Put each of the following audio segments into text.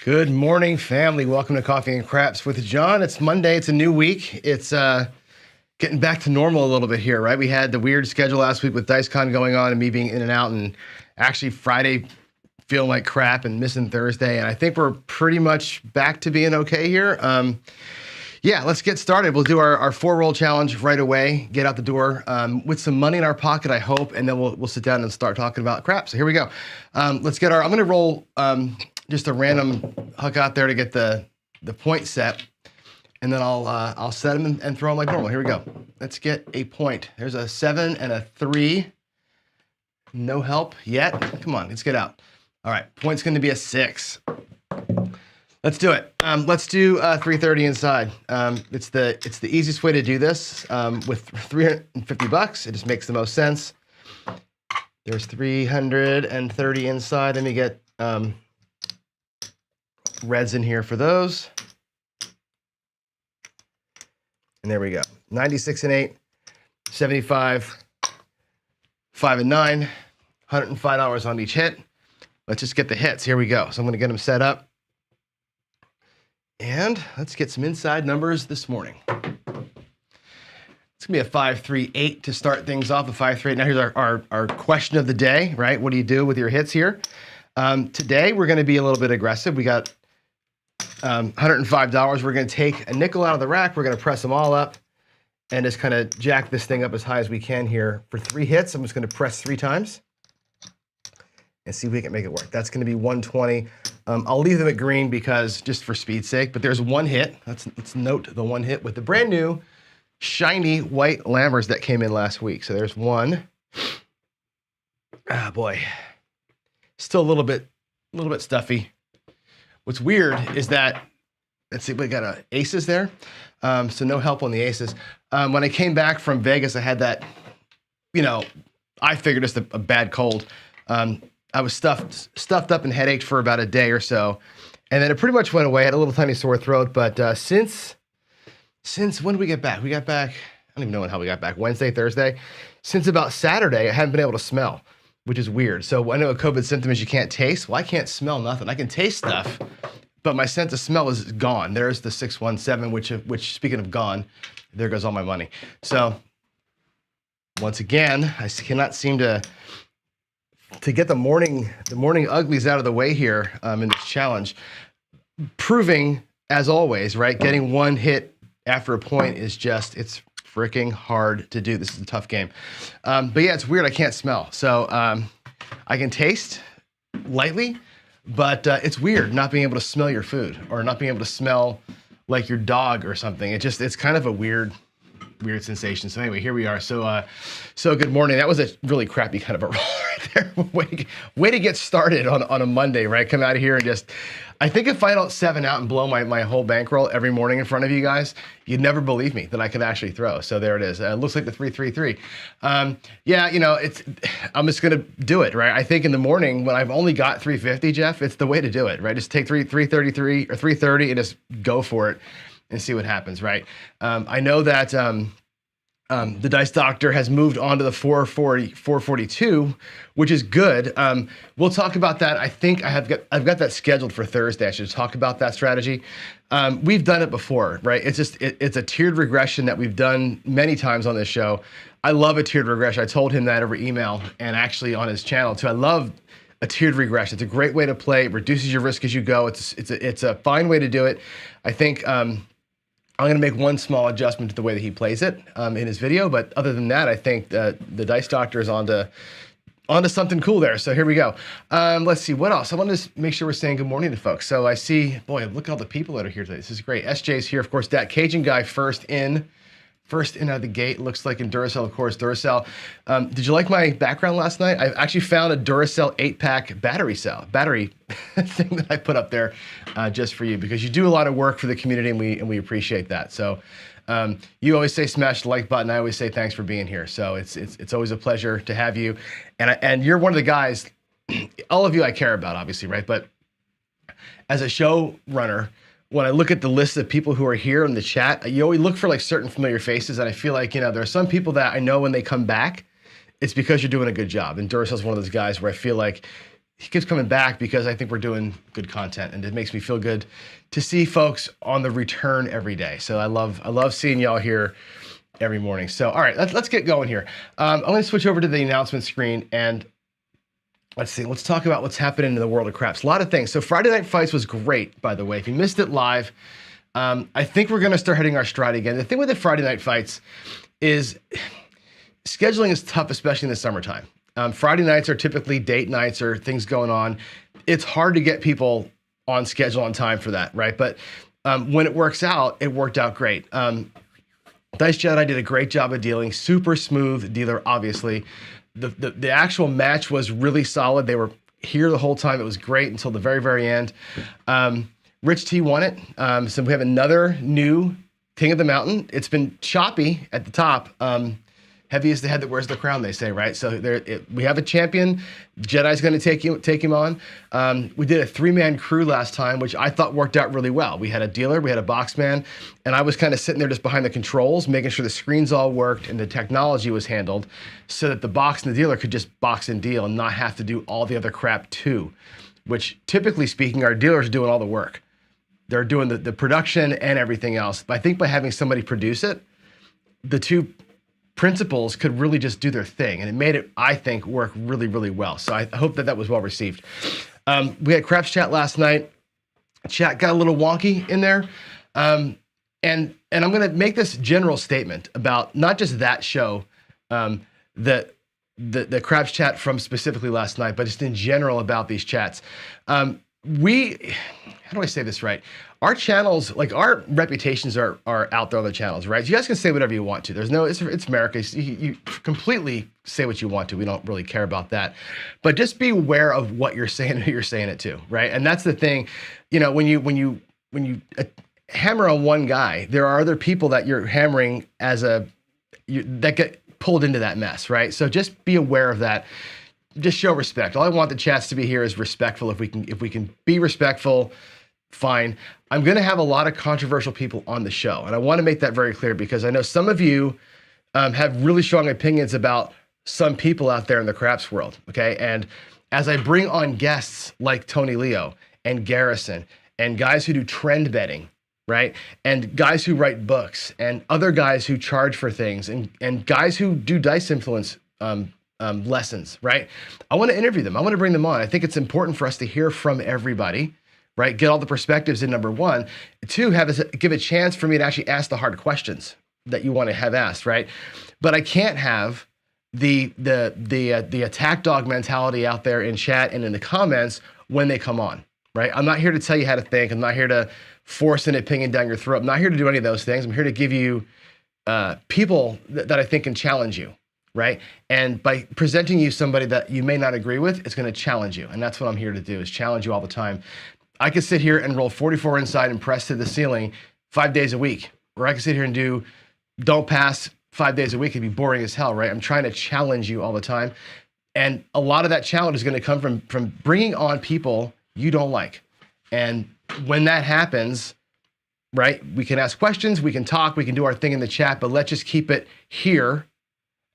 Good morning, family. Welcome to Coffee and Craps with John. It's Monday. It's a new week. It's getting back to normal a little bit here, right? We had the weird schedule last week with DiceCon going on and me being in and out, and actually Friday feeling like crap and missing Thursday. And I think we're pretty much back to being okay here. Yeah, let's get started. We'll do our 4-roll challenge right away, get out the door with some money in our pocket, I hope, and then we'll sit down and start talking about crap. So here we go. Let's get I'm gonna roll just a random hook out there to get the point set, and then I'll set them and throw them like normal. Here we go. Let's get a point. There's a 7 and a 3. No help yet. Come on, let's get out. All right, point's gonna be a 6. Let's do it. Let's do 330 inside. It's the easiest way to do this with $350. It just makes the most sense. There's 330 inside. Let me get reds in here for those. And there we go. 96 and 8, 75, 5 and 9, $105 on each hit. Let's just get the hits. Here we go. So I'm gonna get them set up. And let's get some inside numbers this morning. It's gonna be a 5-3-8 to start things off. A 5-3-8. Now here's our question of the day, right? What do you do with your hits here? Today we're gonna be a little bit aggressive. We got $105. We're gonna take a nickel out of the rack. We're gonna press them all up and just kind of jack this thing up as high as we can here. For 3 hits, I'm just gonna press 3 times and see if we can make it work. That's gonna be 120. I'll leave them at green because just for speed's sake, but there's 1 hit. Let's note the 1 hit with the brand new shiny white Lammers that came in last week. So there's 1. Ah, boy. Still a little bit stuffy. What's weird is that, let's see, we got aces there. So no help on the aces. When I came back from Vegas, I had that, I figured just a bad cold. I was stuffed up and headached for about a day or so, and then it pretty much went away. I had a little tiny sore throat, but since when did we get back? We got back, I don't even know how we got back, Wednesday, Thursday. Since about Saturday, I haven't been able to smell, which is weird. So I know a COVID symptom is you can't taste. Well, I can't smell nothing. I can taste stuff, but my sense of smell is gone. There's the 617, which speaking of gone, there goes all my money. So once again, I cannot seem to get the morning uglies out of the way here in this challenge. Proving, as always, right, getting 1 hit after a point is just, it's freaking hard to do. This is a tough game. But yeah, it's weird, I can't smell. So I can taste lightly, but it's weird not being able to smell your food or not being able to smell like your dog or something. It's kind of a weird sensation. So anyway, here we are. So good morning. That was a really crappy kind of a roll right there. Way to get started on a Monday, right? Come out of here and just, I think if I don't 7 out and blow my whole bankroll every morning in front of you guys, you'd never believe me that I could actually throw. So there it is. It looks like the 3-3-3. Yeah, I'm just gonna do it, right? I think in the morning when I've only got 350, Jeff, it's the way to do it, right? Just take 333 or 330 and just go for it and see what happens, right? I know that the Dice Doctor has moved on to the 442, which is good. We'll talk about that. I think I've got that scheduled for Thursday. I should talk about that strategy. We've done it before, right? It's a tiered regression that we've done many times on this show. I love a tiered regression. I told him that over email and actually on his channel too. I love a tiered regression. It's a great way to play. It reduces your risk as you go. It's a fine way to do it. I think I'm going to make one small adjustment to the way that he plays it in his video, but other than that, I think the Dice Doctor is onto something cool there. So here we go. Let's see, what else? I want to just make sure we're saying good morning to folks. So I see, boy, look at all the people that are here today. This is great. SJ's here, of course. Dat Cajun guy first in out of the gate. Looks like in Duracell, of course, Duracell. Did you like my background last night? I actually found a Duracell 8-pack battery thing that I put up there just for you because you do a lot of work for the community and we appreciate that. So you always say smash the like button. I always say thanks for being here. So it's always a pleasure to have you. And you're one of the guys, all of you I care about, obviously, right? But as a showrunner, when I look at the list of people who are here in the chat, you always look for like certain familiar faces. And I feel like, there are some people that I know when they come back, it's because you're doing a good job. And Duracell's one of those guys where I feel like he keeps coming back because I think we're doing good content, and it makes me feel good to see folks on the return every day. So I love seeing y'all here every morning. So all right, let's get going here. I'm going to switch over to the announcement screen, and let's see. Let's talk about what's happening in the world of craps. A lot of things. So Friday Night Fights was great, by the way. If you missed it live, I think we're going to start hitting our stride again. The thing with the Friday Night Fights is scheduling is tough, especially in the summertime. Friday nights are typically date nights or things going on. It's hard to get people on schedule on time for that, right? But when it works out, it worked out great. Dice Jedi did a great job of dealing. Super smooth dealer, obviously. The actual match was really solid. They were here the whole time. It was great until the very, very end. Rich T won it. So we have another new King of the Mountain. It's been choppy at the top. Heavy is the head that wears the crown, they say, right? So we have a champion. Jedi's going to take him on. We did a 3-man crew last time, which I thought worked out really well. We had a dealer, we had a box man, and I was kind of sitting there just behind the controls, making sure the screens all worked and the technology was handled so that the box and the dealer could just box and deal and not have to do all the other crap too, which typically speaking, our dealers are doing all the work. They're doing the production and everything else. But I think by having somebody produce it, the two principals could really just do their thing, and it made it, I think, work really, really well. So I hope that was well received. We had Craps Chat last night. Chat got a little wonky in there, and I'm going to make this general statement about not just that show, the Craps Chat from specifically last night, but just in general about these chats. How do I say this right? Our channels, like our reputations are out there on the channels, right? You guys can say whatever you want to. It's America. You completely say what you want to. We don't really care about that. But just be aware of what you're saying and who you're saying it to, right? And that's the thing, when you hammer on one guy, there are other people that you're hammering that get pulled into that mess, right? So just be aware of that. Just show respect. All I want the chats to be here is respectful. If we can be respectful, fine. I'm going to have a lot of controversial people on the show, and I want to make that very clear because I know some of you have really strong opinions about some people out there in the craps world, okay? And as I bring on guests like Tony Leo and Garrison and guys who do trend betting, right? And guys who write books and other guys who charge for things and guys who do dice influence lessons, right? I want to interview them. I want to bring them on. I think it's important for us to hear from everybody, right? Get all the perspectives in, number one. Two, give a chance for me to actually ask the hard questions that you want to have asked, right? But I can't have the attack dog mentality out there in chat and in the comments when they come on, right? I'm not here to tell you how to think. I'm not here to force an opinion down your throat. I'm not here to do any of those things. I'm here to give you people that I think can challenge you, right? And by presenting you somebody that you may not agree with, it's going to challenge you. And that's what I'm here to do, is challenge you all the time. I could sit here and roll 44 inside and press to the ceiling 5 days a week, or I could sit here and do don't pass 5 days a week. It'd be boring as hell, right? I'm trying to challenge you all the time. And a lot of that challenge is going to come from bringing on people you don't like. And when that happens, right, we can ask questions, we can talk, we can do our thing in the chat, but let's just keep it here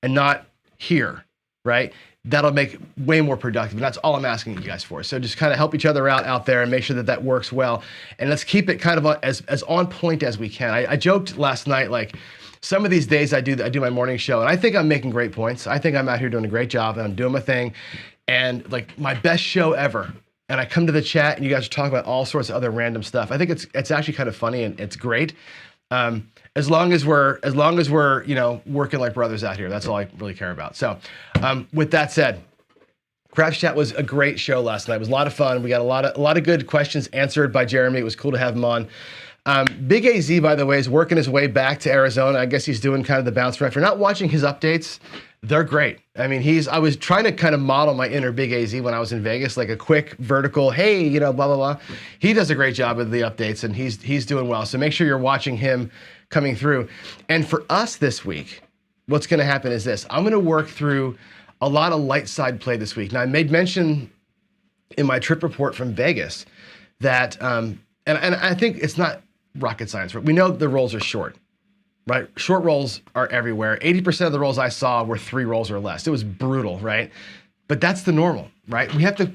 and not here, right? That'll make way more productive. And that's all I'm asking you guys for. So just kind of help each other out there and make sure that works well. And let's keep it kind of as on point as we can. I joked last night, like some of these days I do my morning show and I think I'm making great points. I think I'm out here doing a great job and I'm doing my thing. And like my best show ever. And I come to the chat and you guys are talking about all sorts of other random stuff. I think it's actually kind of funny and it's great. As long as we're working like brothers out here, that's all I really care about. So with that said, Craps Chat was a great show last night. It was a lot of fun. We got a lot of good questions answered by Jeremy. It was cool to have him on. Big AZ, by the way, is working his way back to Arizona. I guess he's doing kind of the bounce around. If you're not watching his updates, they're great. I mean, I was trying to kind of model my inner Big AZ when I was in Vegas, like a quick vertical, hey, blah, blah, blah. He does a great job with the updates and he's doing well. So make sure you're watching him coming through. And for us this week, what's going to happen is this. I'm going to work through a lot of light side play this week. Now, I made mention in my trip report from Vegas that, and I think it's not rocket science. We know the rolls are short, right? Short rolls are everywhere. 80% of the rolls I saw were 3 rolls or less. It was brutal, right? But that's the normal, right? We have to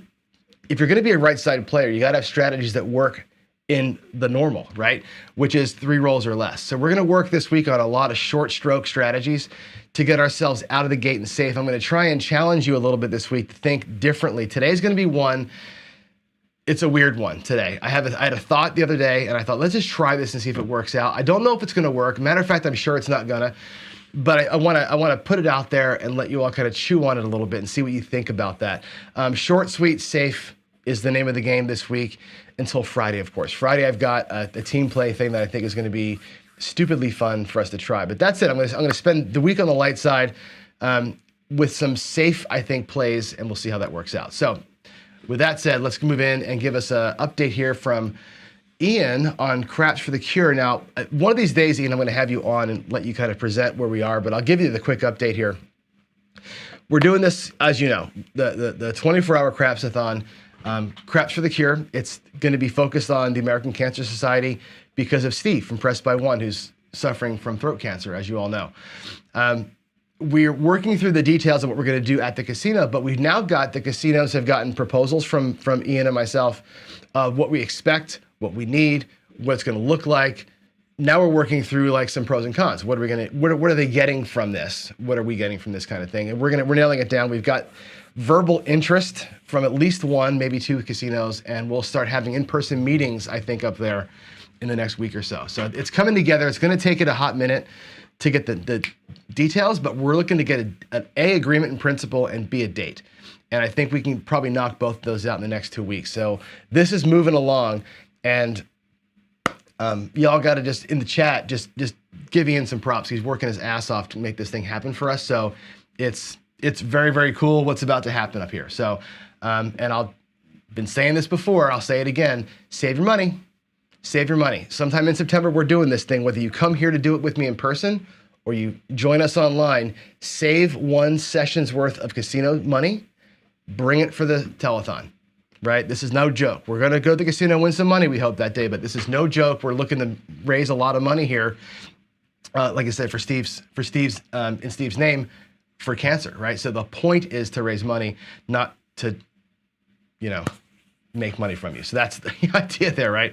if you're going to be a right-sided player, you got to have strategies that work in the normal, right? Which is 3 rolls or less. So we're going to work this week on a lot of short stroke strategies to get ourselves out of the gate and safe. I'm going to try and challenge you a little bit this week to think differently. Today's going to be one. It's a weird one today. I had a thought the other day, and I thought, let's just try this and see if it works out. I don't know if it's going to work. Matter of fact, I'm sure it's not gonna. But I want to put it out there and let you all kind of chew on it a little bit and see what you think about that. Short, sweet, safe is the name of the game this week until Friday, of course. Friday, I've got a team play thing that I think is going to be stupidly fun for us to try. But that's it. I'm going to spend the week on the light side with some safe, I think, plays, and we'll see how that works out. So with that said, let's move in and give us an update here from Ian on Craps for the Cure. Now, one of these days, Ian, I'm going to have you on and let you kind of present where we are, but I'll give you the quick update here. We're doing this, as you know, the 24-hour Crapsathon, Craps for the Cure. It's going to be focused on the American Cancer Society because of Steve from Press by One, who's suffering from throat cancer, as you all know. We're working through the details of what we're going to do at the casino, but we've now got, the casinos have gotten proposals from Ian and myself of what we expect, what we need, what it's going to look like. Now we're working through like some pros and cons. What are they getting from this? What are we getting from this kind of thing? And we're nailing it down. We've got verbal interest from at least 1, maybe 2 casinos, and we'll start having in-person meetings, I think, up there in the next week or so. So it's coming together. It's going to take it a hot minute to get the details, but we're looking to get an A, agreement in principle, and B, a date. And I think we can probably knock both of those out in the next 2 weeks. So this is moving along, and y'all got to just, in the chat, just give Ian some props. He's working his ass off to make this thing happen for us. So it's very, very cool what's about to happen up here. So, and I've been saying this before, I'll say it again, save your money. Save your money. Sometime in September, we're doing this thing, whether you come here to do it with me in person or you join us online, save 1 session's worth of casino money, bring it for the telethon, right? This is no joke. We're going to go to the casino, win some money, we hope, that day, but this is no joke. We're looking to raise a lot of money here, like I said, for Steve's in Steve's name, for cancer, right? So the point is to raise money, not to, make money from you. So that's the idea there, right?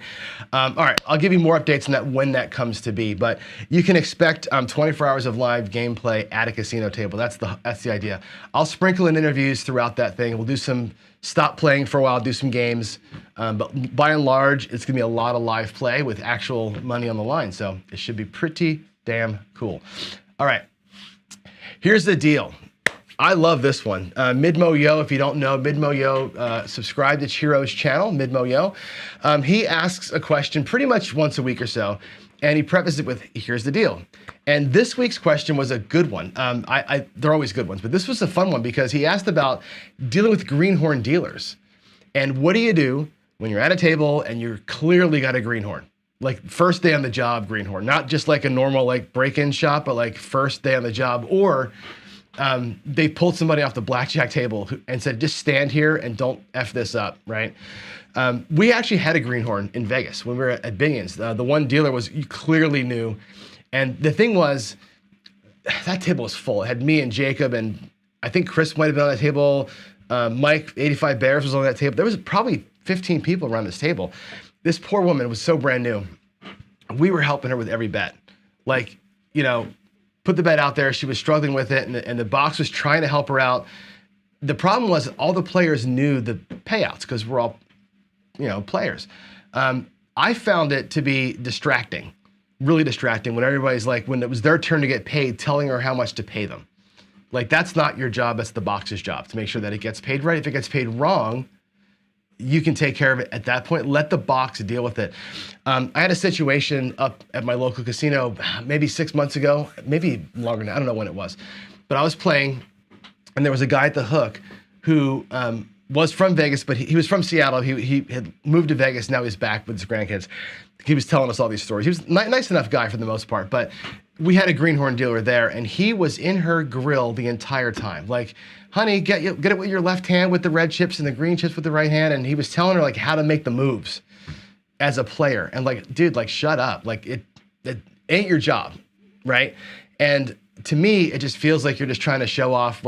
All right, I'll give you more updates on that when that comes to be, but you can expect 24 hours of live gameplay at a casino table. That's the idea. I'll sprinkle in interviews throughout that thing. We'll do some stop playing for a while, do some games, but by and large, it's gonna be a lot of live play with actual money on the line. So it should be pretty damn cool. All right, here's the deal. I love this one. Midmo Yo, if you don't know, Midmo Yo, subscribe to Chiro's channel, Midmo Yo. He asks a question pretty much once a week or so, and he prefaces it with, here's the deal. And this week's question was a good one. They're always good ones, but this was a fun one because he asked about dealing with greenhorn dealers. And what do you do when you're at a table and you're clearly got a greenhorn? Like first day on the job greenhorn, not just like a normal like break-in shop, but like first day on the job, or they pulled somebody off the blackjack table and said, just stand here and don't F this up, right? We actually had a greenhorn in Vegas when we were at Binion's. The one dealer was clearly new. And the thing was, that table was full. It had me and Jacob, and I think Chris might have been on that table. Mike, 85 Bears, was on that table. There was probably 15 people around this table. This poor woman was so brand new. We were helping her with every bet. Like, put the bet out there. She was struggling with it, and the box was trying to help her out. The problem was all the players knew the payouts because we're all, players. I found it to be distracting, really distracting when everybody's like, when it was their turn to get paid, telling her how much to pay them. Like, that's not your job. That's the box's job to make sure that it gets paid right. If it gets paid wrong, you can take care of it at that point. Let the box deal with it. I had a situation up at my local casino maybe 6 months ago, maybe longer now. I don't know when it was, but I was playing, and there was a guy at the hook who was from Vegas, but he was from Seattle. He had moved to Vegas. Now he's back with his grandkids. He was telling us all these stories. He was a nice enough guy for the most part, but we had a greenhorn dealer there, and he was in her grill the entire time. Like, honey, get it with your left hand with the red chips and the green chips with the right hand. And he was telling her like how to make the moves as a player. And like, dude, like shut up. Like it ain't your job, right? And to me, it just feels like you're just trying to show off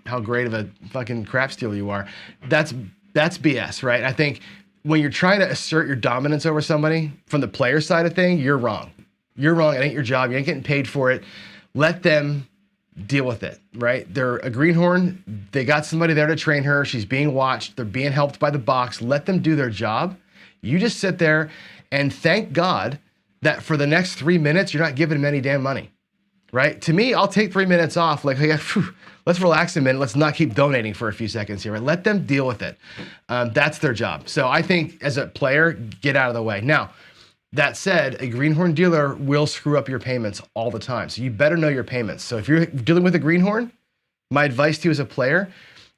how great of a fucking craps dealer you are. That's That's BS, right? I think when you're trying to assert your dominance over somebody from the player side of thing, you're wrong. You're wrong. It ain't your job. You ain't getting paid for it. Let them deal with it, right? They're a greenhorn. They got somebody there to train her. She's being watched. They're being helped by the box. Let them do their job. You just sit there and thank God that for the next 3 minutes, you're not giving them any damn money, right? To me, I'll take 3 minutes off. Like, hey, let's relax a minute. Let's not keep donating for a few seconds here, right? Let them deal with it. That's their job. So I think as a player, get out of the way. Now, that said, a greenhorn dealer will screw up your payments all the time. So you better know your payments. So if you're dealing with a greenhorn, my advice to you as a player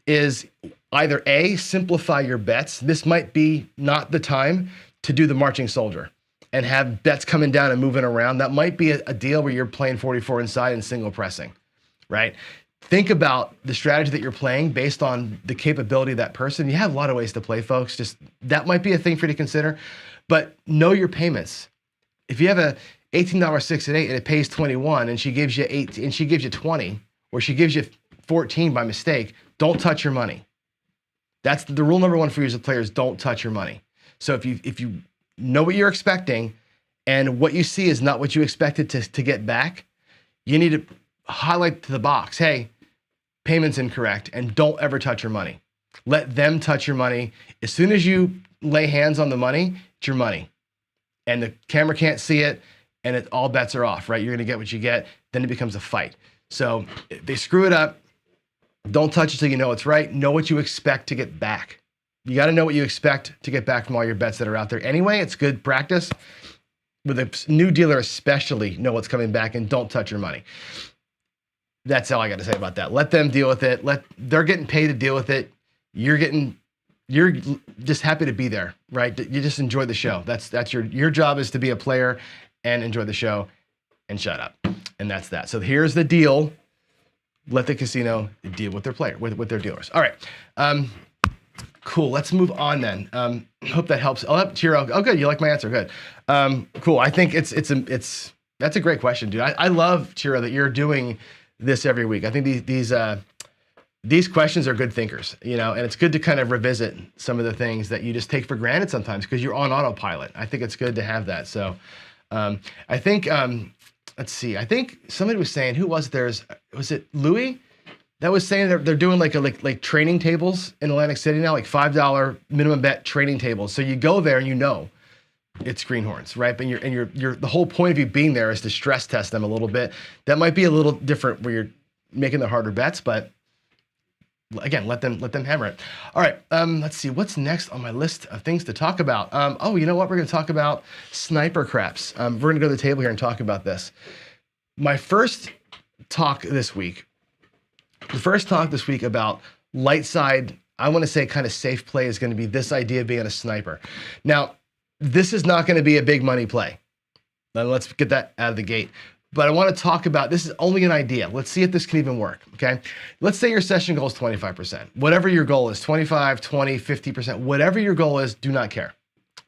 is either A, simplify your bets. This might be not the time to do the marching soldier and have bets coming down and moving around. That might be a deal where you're playing 44 inside and single pressing, right? Think about the strategy that you're playing based on the capability of that person. You have a lot of ways to play, folks. Just that might be a thing for you to consider. But know your payments. If you have a $18 6 and 8 and it pays 21 and she gives you 8 and she gives you 20 or she gives you 14 by mistake, don't touch your money. That's the rule number one for you as a player is don't touch your money. So if you know what you're expecting and what you see is not what you expected to get back, you need to highlight to the box, hey, payment's incorrect, and don't ever touch your money. Let them touch your money. As soon as you lay hands on the money, it's your money. And the camera can't see it, and all bets are off, right? You're gonna get what you get, then it becomes a fight. So if they screw it up, don't touch it till you know it's right. Know what you expect to get back. You gotta know what you expect to get back from all your bets that are out there. Anyway, it's good practice. With a new dealer especially, know what's coming back and don't touch your money. That's all I got to say about that. Let them deal with it. They're getting paid to deal with it. You're just happy to be there, right? You just enjoy the show. That's your job is to be a player and enjoy the show and shut up. And that's that. So here's the deal. Let the casino deal with their player, with their dealers. All right. Cool. Let's move on then. Hope that helps. I'll have Chiro. Oh, good. You like my answer. Good. Cool. I think that's a great question, dude. I love, Chiro, that you're doing this every week. I think these questions are good thinkers, and it's good to kind of revisit some of the things that you just take for granted sometimes because you're on autopilot. I think it's good to have that. So I think, let's see. I think somebody was saying, who was there? Was it Louis? That was saying that they're doing like training tables in Atlantic City now, like $5 minimum bet training tables. So you go there and it's greenhorns, right? But you're the whole point of you being there is to stress test them a little bit. That might be a little different where you're making the harder bets, but again, let them hammer it. All right, let's see what's next on my list of things to talk about. Oh, you know what? We're going to talk about sniper craps. We're going to go to the table here and talk about this. My first talk this week about light side, I want to say kind of safe play is going to be this idea of being a sniper. Now, this is not going to be a big money play. Now, let's get that out of the gate. But I want to talk about, this is only an idea. Let's see if this can even work, okay? Let's say your session goal is 25%. Whatever your goal is, 25, 20, 50%, whatever your goal is, do not care,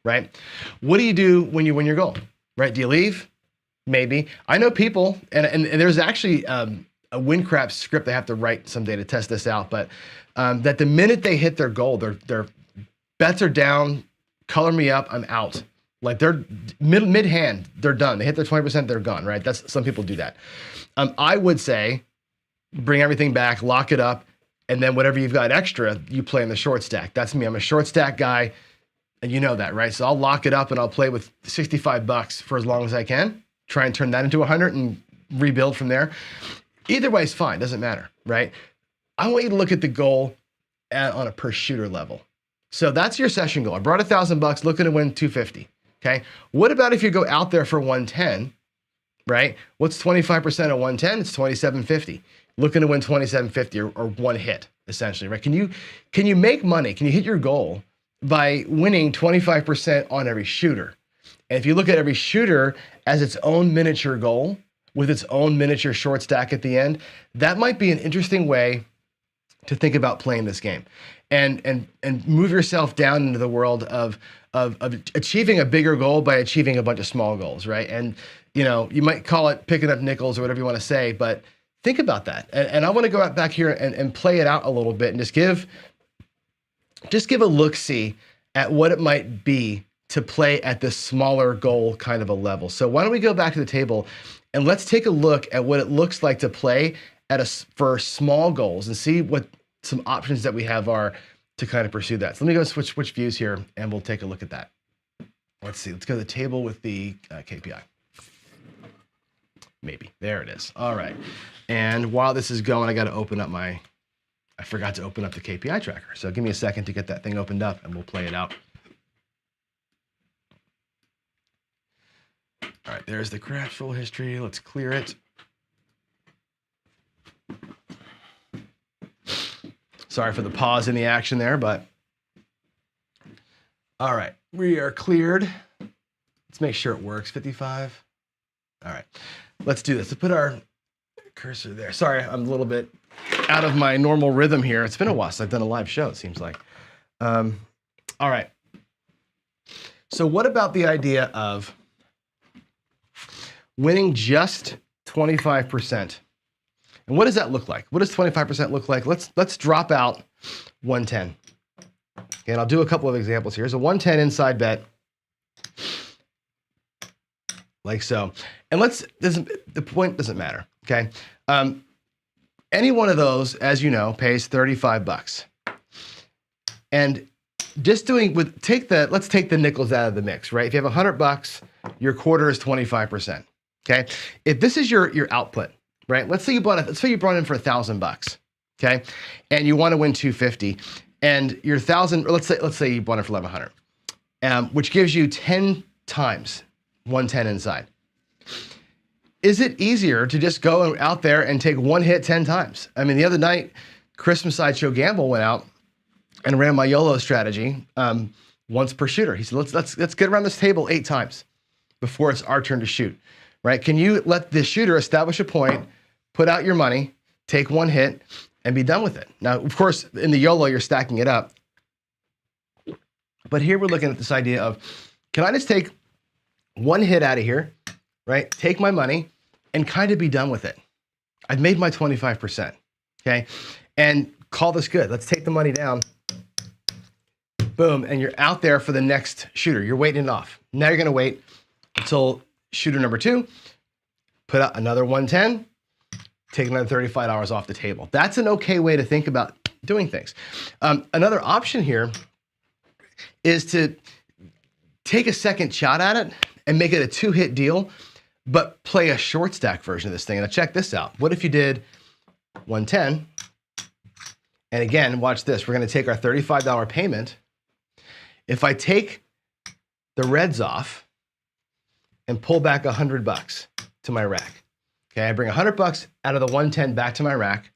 right? What do you do when you win your goal, right? Do you leave? Maybe. I know people, and there's actually a win crap script they have to write someday to test this out, but that the minute they hit their goal, their bets are down, color me up, I'm out. Like they're mid-hand, they're done. They hit their 20%, they're gone, right? Some people do that. I would say bring everything back, lock it up, and then whatever you've got extra, you play in the short stack. That's me. I'm a short stack guy, and you know that, right? So I'll lock it up and I'll play with $65 for as long as I can. Try and turn that into 100 and rebuild from there. Either way is fine, doesn't matter, right? I want you to look at the goal on a per shooter level. So that's your session goal. I brought $1,000, looking to win 250. Okay. What about if you go out there for 110, right? What's 25% of 110? It's 2750. Looking to win 2750 or one hit, essentially, right? Can you make money? Can you hit your goal by winning 25% on every shooter? And if you look at every shooter as its own miniature goal with its own miniature short stack at the end, that might be an interesting way to think about playing this game and move yourself down into the world of achieving a bigger goal by achieving a bunch of small goals, right? And, you might call it picking up nickels or whatever you want to say, but think about that. And I want to go back here and play it out a little bit and just give just give a look-see at what it might be to play at this smaller goal kind of a level. So why don't we go back to the table and let's take a look at what it looks like to play for small goals and see what some options that we have are to kind of pursue that. So let me go switch views here and we'll take a look at that. Let's see, let's go to the table with the KPI. Maybe, there it is. All right, and while this is going, I gotta open up I forgot to open up the KPI tracker. So give me a second to get that thing opened up and we'll play it out. All right, there's the crash roll history. Let's clear it. Sorry for the pause in the action there, but all right, we are cleared. Let's make sure it works, 55. All right, let's do this. Let's put our cursor there. Sorry, I'm a little bit out of my normal rhythm here. It's been a while since I've done a live show, it seems like. All right, so what about the idea of winning just 25%? And what does that look like? What does 25% look like? Let's drop out 110. Okay, and I'll do a couple of examples here. Here's a 110 inside bet, like so. And the point doesn't matter, okay? Any one of those, as you know, pays 35 bucks. And just let's take the nickels out of the mix, right? If you have 100 bucks, your quarter is 25%, okay? If this is your output, right? Let's say you brought in for 1,000 bucks, okay? And you want to win 250, and your 1,000, or let's say you bought it for 1,100, which gives you 10 times 110 inside. Is it easier to just go out there and take one hit 10 times? I mean, the other night, Christmas Sideshow Gamble went out and ran my YOLO strategy once per shooter. He said, let's get around this table 8 times before it's our turn to shoot, right? Can you let the shooter establish a point, put out your money, take one hit, and be done with it? Now, of course, in the YOLO, you're stacking it up. But here we're looking at this idea of, can I just take one hit out of here, right? Take my money and kind of be done with it. I've made my 25%, okay? And call this good. Let's take the money down. Boom, and you're out there for the next shooter. You're waiting it off. Now you're gonna wait until shooter number 2, put out another 110, take another $35 off the table. That's an okay way to think about doing things. Another option here is to take a second shot at it and make it a 2-hit deal, but play a short stack version of this thing. Now check this out. What if you did 110, and again, watch this. We're gonna take our $35 payment. If I take the reds off and pull back 100 bucks to my rack, okay, I bring 100 bucks out of the 110 back to my rack.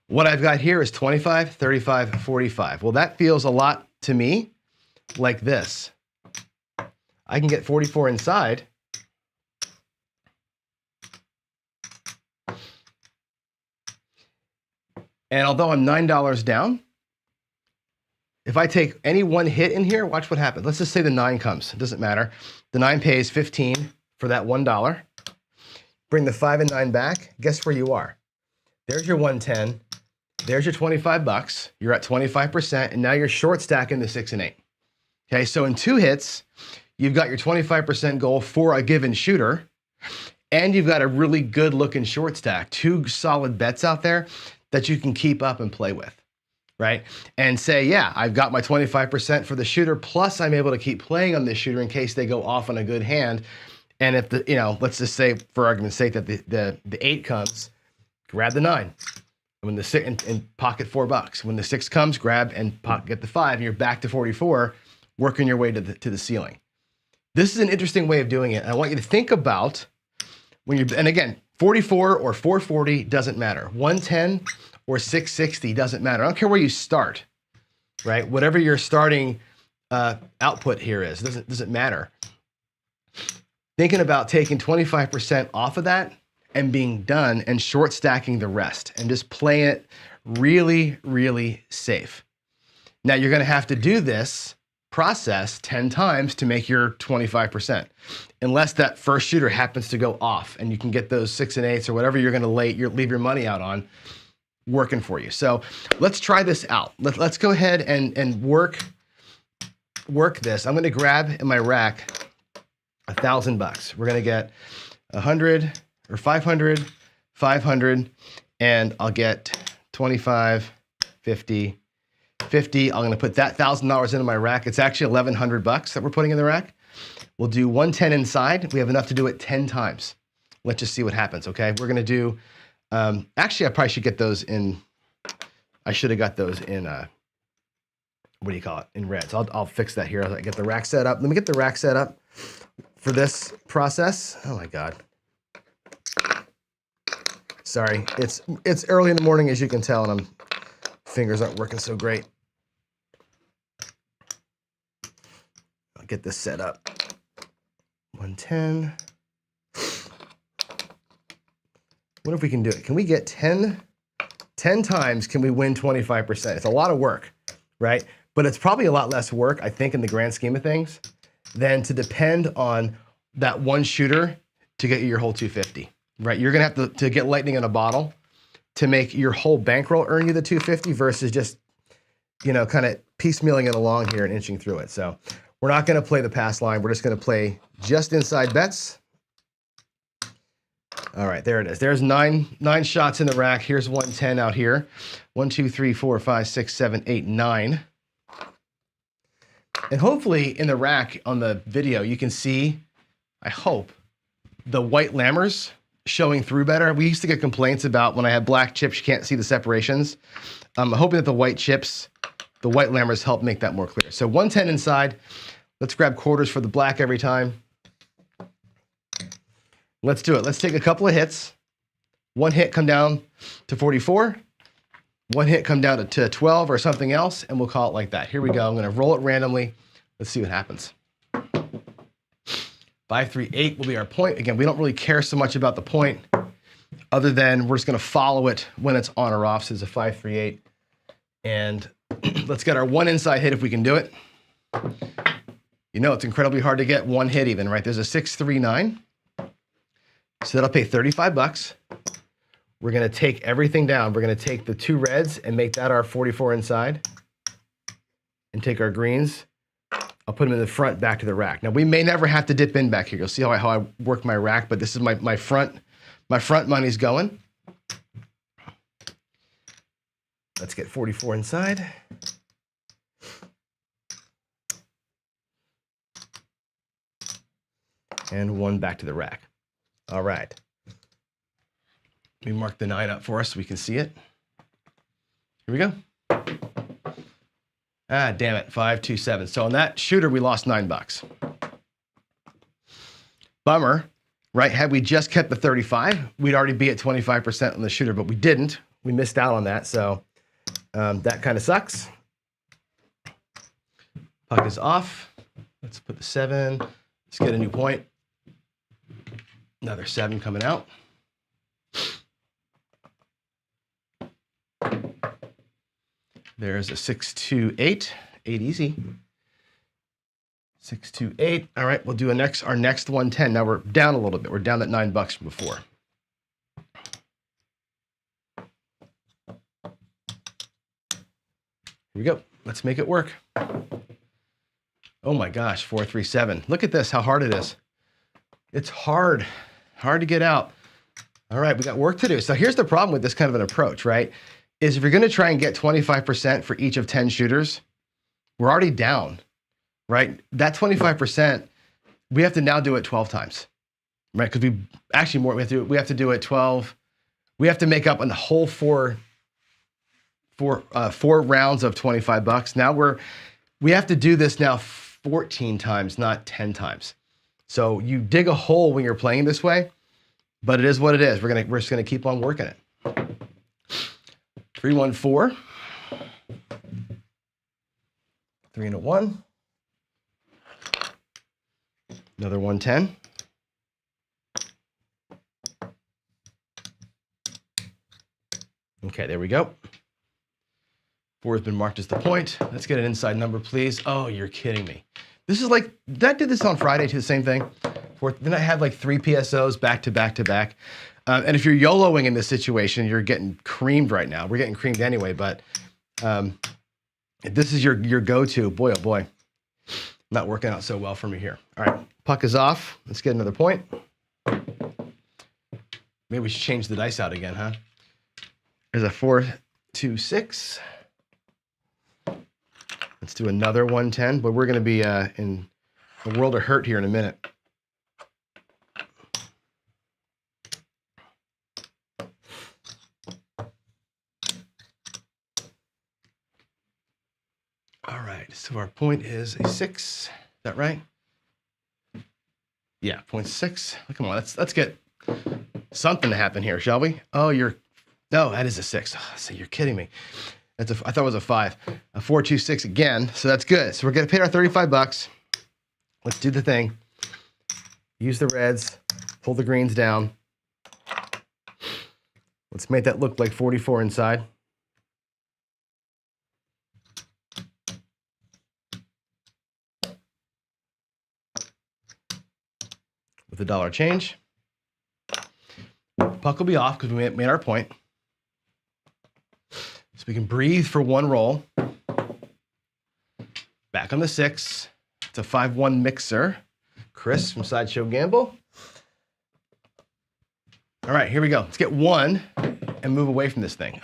What I've got here is 25, 35, 45. Well, that feels a lot to me like this. I can get 44 inside. And although I'm $9 down, if I take any one hit in here, watch what happens. Let's just say the 9 comes. It doesn't matter. The 9 pays 15 for that $1. Bring the 5 and 9 back. Guess where you are? There's your 110. There's your 25 bucks. You're at 25%, and now you're short stacking the 6 and 8. Okay, so in 2 hits, you've got your 25% goal for a given shooter, and you've got a really good looking short stack. 2 solid bets out there that you can keep up and play with, right? And say, yeah, I've got my 25% for the shooter, plus I'm able to keep playing on this shooter in case they go off on a good hand. And if let's just say for argument's sake that the 8 comes, grab the 9. When the 6 and pocket $4. When the 6 comes, grab and get the 5, and you're back to 44, working your way to the ceiling. This is an interesting way of doing it. And I want you to think about and again, 44 or 440 doesn't matter. 110 or 660 doesn't matter. I don't care where you start, right? Whatever your starting output here is, doesn't matter. Thinking about taking 25% off of that and being done and short stacking the rest and just playing it really, really safe. Now you're gonna have to do this process 10 times to make your 25%, unless that first shooter happens to go off and you can get those 6 and 8s or whatever you're gonna leave your money out on. working for you. So let's try this out. Let's go ahead and work this. I'm going to grab in my rack $1,000. We're going to get 100 or 500, 500, and I'll get 25, 50, 50. I'm going to put that $1,000 into my rack. It's actually $1,100 that we're putting in the rack. We'll do 110 inside. We have enough to do it 10 times. Let's just see what happens, okay? We're going to do, actually, I probably should get those in, I should have got those in, what do you call it, in red. So I'll fix that here. I'll get the rack set up. Let me get the rack set up for this process. Oh my God. Sorry, it's early in the morning, as you can tell, and fingers aren't working so great. I'll get this set up. 110. What if we can do it? Can we get 10 times, can we win 25%? It's a lot of work, right? But it's probably a lot less work, I think, in the grand scheme of things, than to depend on that one shooter to get you your whole 250, right? You're gonna have to get lightning in a bottle to make your whole bankroll earn you the 250 versus just, you know, kind of piecemealing it along here and inching through it. So we're not gonna play the pass line. We're just gonna play just inside bets. All right, there it is. There's nine shots in the rack. Here's 110 out here. 1, 2, 3, 4, 5, 6, 7, 8, 9. And hopefully in the rack on the video, you can see, I hope, the white lammers showing through better. We used to get complaints about when I had black chips, you can't see the separations. I'm hoping that the white chips, the white lammers help make that more clear. So 110 inside. Let's grab quarters for the black every time. Let's do it. Let's take a couple of hits. One hit come down to 44. One hit come down to 12 or something else, and we'll call it like that. Here we go. I'm going to roll it randomly. Let's see what happens. 5, 3, 8 will be our point. Again, we don't really care so much about the point other than we're just going to follow it when it's on or off. So it's a 5, 3, 8. And let's get our one inside hit if we can do it. You know, it's incredibly hard to get one hit even, right? There's a 6, 3, 9. So that'll pay $35. We're going to take everything down. We're going to take the 2 reds and make that our 44 inside. And take our greens. I'll put them in the front, back to the rack. Now, we may never have to dip in back here. You'll see how I work my rack, but this is my front money's going. Let's get 44 inside. And 1 back to the rack. All right. Let me mark the 9 up for us so we can see it. Here we go. Ah, damn it, 5, 2, 7. So on that shooter, we lost $9. Bummer, right? Had we just kept the 35, we'd already be at 25% on the shooter, but we didn't. We missed out on that, so that kind of sucks. Puck is off. Let's put the 7. Let's get a new point. Another 7 coming out. There's a 6, 2, 8. 8 easy. 6, 2, 8. All right, we'll do our next 110. Now we're down a little bit. We're down at $9 from before. Here we go. Let's make it work. Oh my gosh, 4, 3, 7. Look at this, how hard it is. It's hard to get out. All right, we got work to do. So here's the problem with this kind of an approach, right? Is if you're going to try and get 25% for each of 10 shooters, we're already down, right? That 25%, we have to now do it 12 times, right? Because we have to do it 12. We have to make up on the whole four rounds of $25. Now we have to do this now 14 times, not 10 times. So you dig a hole when you're playing this way, but it is what it is. We're just gonna keep on working it. 3, 1, 4. 3 and a 1. Another 110. Okay, there we go. 4 has been marked as the point. Let's get an inside number, please. Oh, you're kidding me. This is like, I did this on Friday too, the same thing. Then I had like 3 PSOs back to back to back. And if you're YOLOing in this situation, you're getting creamed right now. We're getting creamed anyway, but if this is your go-to, boy, oh boy, not working out so well for me here. All right, puck is off. Let's get another point. Maybe we should change the dice out again, huh? There's a 4, 2, 6. Let's do another 110, but we're going to be in a world of hurt here in a minute. All right, so our point is a 6. Is that right? Yeah, 0.6. Come on, let's get something to happen here, shall we? Oh, no, that is a 6. Oh, so you're kidding me. I thought it was a 5. A 4, 2, 6 again, so that's good. So we're gonna pay our $35. Let's do the thing. Use the reds, pull the greens down. Let's make that look like 44 inside. With a dollar change. Puck will be off because we made our point. So we can breathe for one roll. Back on the 6. It's a 5-1 mixer. Chris from Sideshow Gamble. All right, here we go. Let's get 1 and move away from this thing.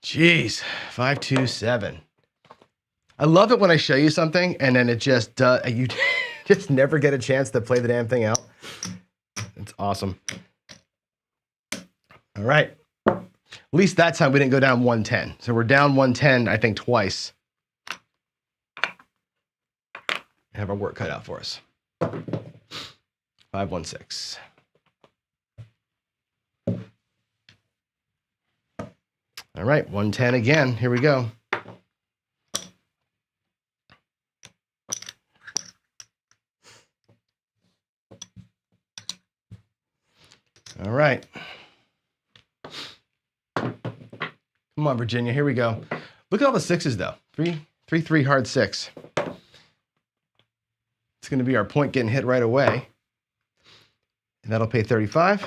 Jeez, 5, 2, 7. I love it when I show you something and then it just does. You just never get a chance to play the damn thing out. It's awesome. All right. At least that time we didn't go down 110. So we're down 110, I think, twice. Have our work cut out for us. 5, 1, 6. All right, 110 again. Here we go. All right. Come on, Virginia. Here we go. Look at all the 6s, though. 3, 3, 3, hard 6. It's going to be our point getting hit right away. And that'll pay 35.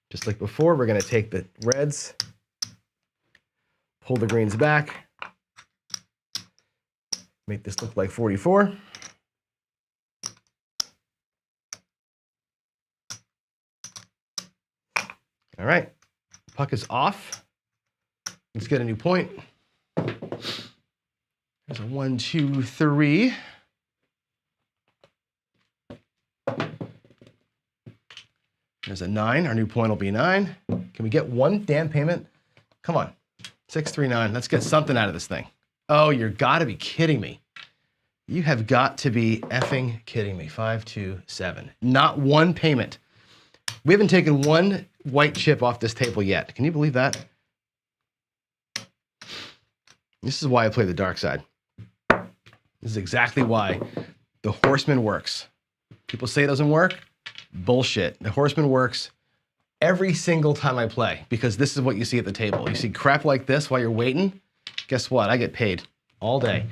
Just like before, we're going to take the reds, pull the greens back, make this look like 44. All right, puck is off. Let's get a new point. There's a 1, 2, 3. There's a 9. Our new point will be 9. Can we get one damn payment? Come on. 6, 3, 9. Let's get something out of this thing. Oh, you're got to be kidding me. You have got to be effing kidding me. 5, 2, 7. Not one payment. We haven't taken one white chip off this table yet. Can you believe that? This is why I play the dark side. This is exactly why the Horseman works. People say it doesn't work. Bullshit. The Horseman works every single time I play because this is what you see at the table. You see crap like this while you're waiting. Guess what? I get paid all day.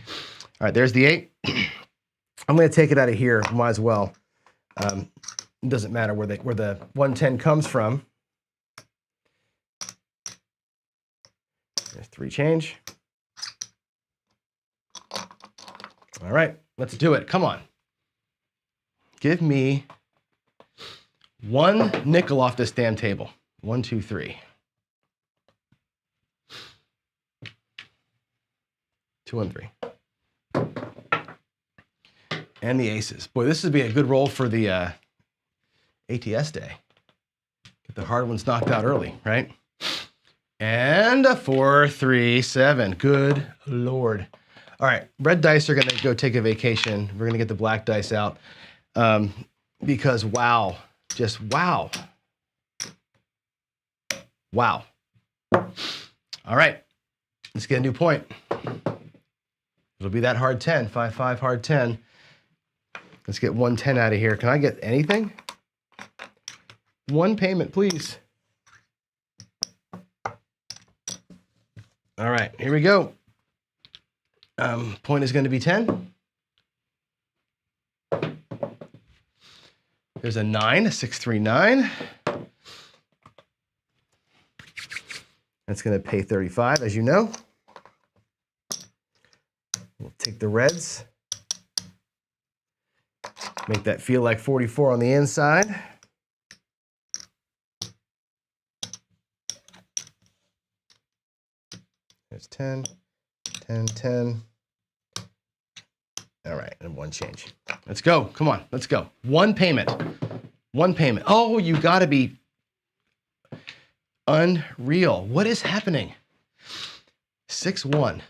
All right, there's the 8. I'm going to take it out of here. Might as well. It doesn't matter where the 110 comes from. There's 3 change. All right, let's do it. Come on. Give me 1 nickel off this damn table. 1, 2, 3. 2 and 3. And the aces. Boy, this would be a good roll for the ATS day. Get the hard ones knocked out early, right? And a 4, 3, 7. Good Lord. All right, red dice are gonna go take a vacation. We're gonna get the black dice out because wow, just wow. Wow. All right, let's get a new point. It'll be that hard 10, 5, 5, hard 10. Let's get 110 out of here. Can I get anything? One payment, please. All right, here we go. Point is going to be 10. There's a 9, a 6, 3, 9. That's going to pay 35, as you know. We'll take the reds. Make that feel like 44 on the inside. There's 10, 10, 10. All right, and one change. Let's go. Come on, let's go. One payment. One payment. Oh, you got to be unreal. What is happening? 6-1.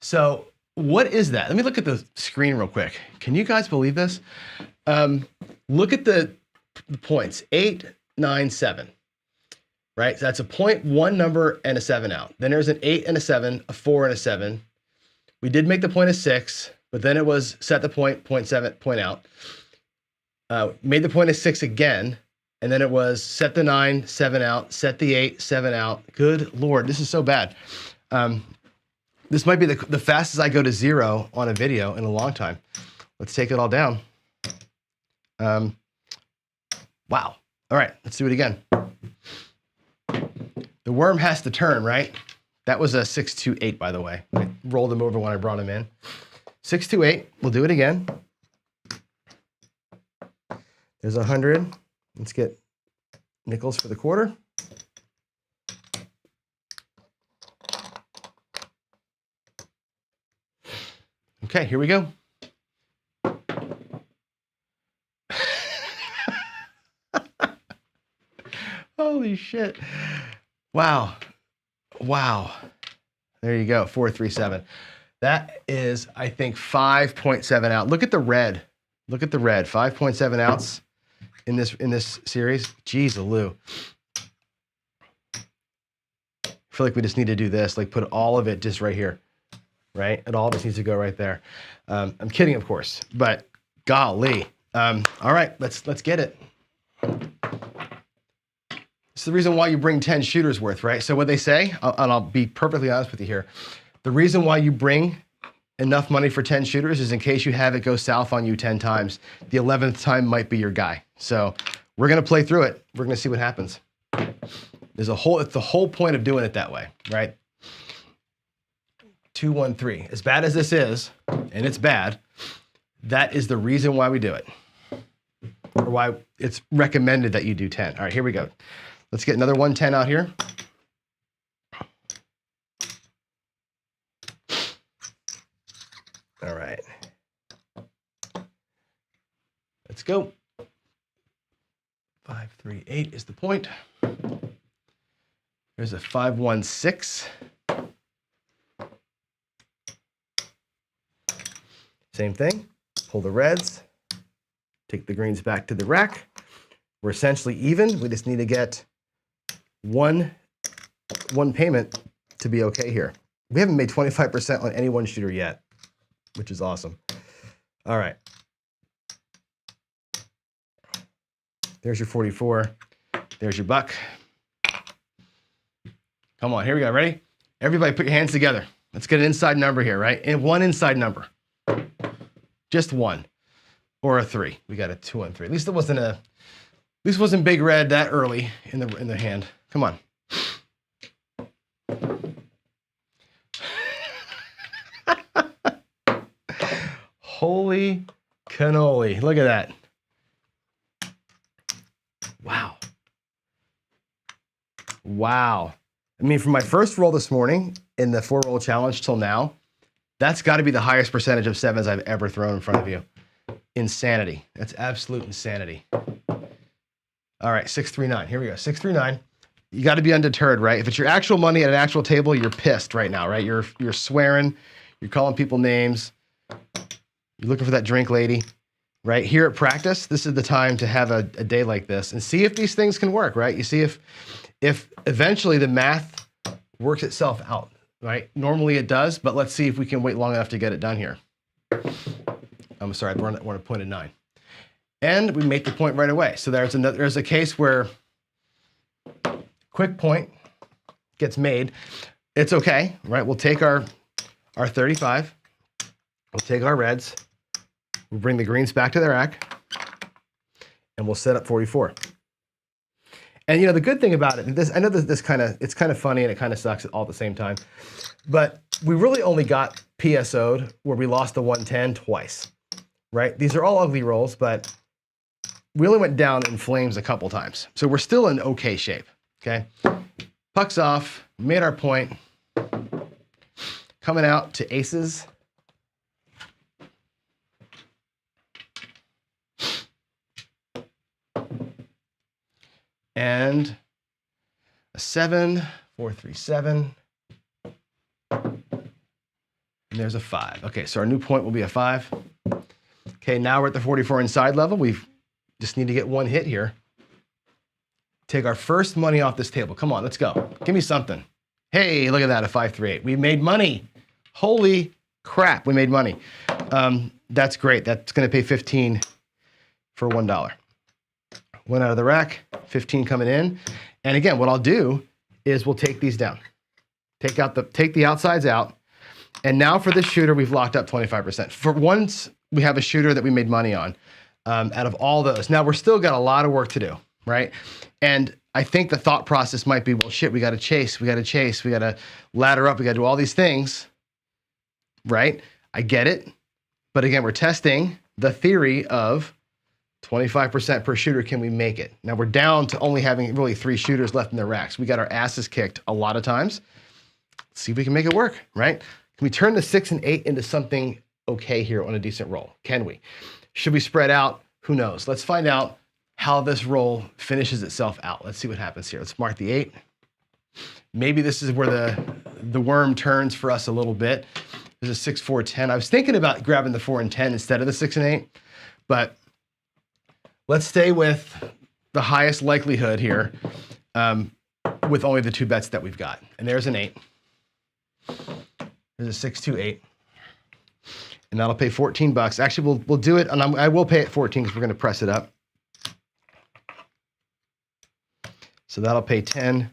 So what is that? Let me look at the screen real quick. Can you guys believe this? Look at the points. 8, 9, 7. Right? So that's a point, one number, and a 7 out. Then there's an 8 and a 7, a 4 and a 7. We did make the point a 6, but then it was set the point, point 7, point out. Made the point a 6 again, and then it was set the 9, 7 out, set the 8, 7 out. Good Lord, this is so bad. This might be the fastest I go to 0 on a video in a long time. Let's take it all down. Wow. All right, let's do it again. The worm has to turn, right? That was a 6, 2, 8, by the way. I rolled him over when I brought him in. 6, 2, 8. We'll do it again. There's 100. Let's get nickels for the quarter. Okay, here we go. Holy shit. Wow. Wow. There you go. 4, 3, 7. That is, I think, 5.7 out. Look at the red. Look at the red. 5.7 outs in this series. Jeez, Lou. I feel like we just need to do this. Like put all of it just right here. Right? It all just needs to go right there. I'm kidding, of course, but golly. All right, let's get it. It's the reason why you bring 10 shooters worth, right? So what they say, and I'll be perfectly honest with you here, the reason why you bring enough money for 10 shooters is in case you have it go south on you 10 times. The 11th time might be your guy. So we're gonna play through it. We're gonna see what happens. It's the whole point of doing it that way, right? 2, 1, 3. As bad as this is, and it's bad, that is the reason why we do it. Or why it's recommended that you do 10. All right, here we go. Let's get another 110 out here. All right. Let's go. 5, 3, 8 is the point. There's a 5, 1, 6. Same thing. Pull the reds. Take the greens back to the rack. We're essentially even. We just need to get one payment to be okay here. We haven't made 25% on any one shooter yet, which is awesome. All right. There's your 44. There's your buck. Come on, here we go. Ready? Everybody put your hands together. Let's get an inside number here, right? And one inside number. Just one. Or a 3. We got a 2 and 3. At least it wasn't big red that early in the hand. Come on. Holy cannoli. Look at that. Wow. Wow. I mean, from my first roll this morning in the 4-roll challenge till now, that's got to be the highest percentage of 7s I've ever thrown in front of you. Insanity. That's absolute insanity. All right, 6, 3, 9. Here we go. 6, 3, 9. You got to be undeterred, right? If it's your actual money at an actual table, you're pissed right now, right? You're swearing. You're calling people names. You're looking for that drink lady, right? Here at practice, this is the time to have a day like this and see if these things can work, right? You see if eventually the math works itself out, right? Normally it does, but let's see if we can wait long enough to get it done here. I'm sorry, I want to point at 9. And we make the point right away. So there's a case where quick point gets made. It's okay, right? We'll take our 35. We'll take our reds. We'll bring the greens back to the rack. and we'll set up 44. And you know, the good thing about it, I know that it's kind of funny and it kind of sucks all at the same time, but we really only got PSO'd where we lost the 110 twice, right? These are all ugly rolls, but we only went down in flames a couple times. So we're still in okay shape, okay? Puck's off, made our point. Coming out to aces. And a 7, 4, 3, 7. And there's a 5. Okay, so our new point will be a 5. Okay, now we're at the 44 inside level. We just need to get one hit here. Take our first money off this table. Come on, let's go. Give me something. Hey, look at that, a 5, 3, 8. We made money. Holy crap, we made money. That's great. That's gonna pay 15 for $1. One out of the rack, 15 coming in. And again, what I'll do is we'll take these down. Take the outsides out. And now for this shooter, we've locked up 25%. For once, we have a shooter that we made money on out of all those. Now, we're still got a lot of work to do, right? And I think the thought process might be, well, shit, we got to chase, we got to ladder up, we got to do all these things, right? I get it. But again, we're testing the theory of 25% per shooter, can we make it? Now we're down to only having really 3 shooters left in their racks. We got our asses kicked a lot of times. Let's see if we can make it work, right? Can we turn the 6 and 8 into something okay here on a decent roll? Can we? Should we spread out? Who knows? Let's find out how this roll finishes itself out. Let's see what happens here. Let's mark the 8. Maybe this is where the worm turns for us a little bit. There's a 6, 4, 10. I was thinking about grabbing the 4 and 10 instead of the 6 and 8, but let's stay with the highest likelihood here with only the 2 bets that we've got. And there's an 8. There's a 6, 2, 8. And that'll pay $14. Actually, we'll do it, and I will pay it 14 because we're going to press it up. So that'll pay 10,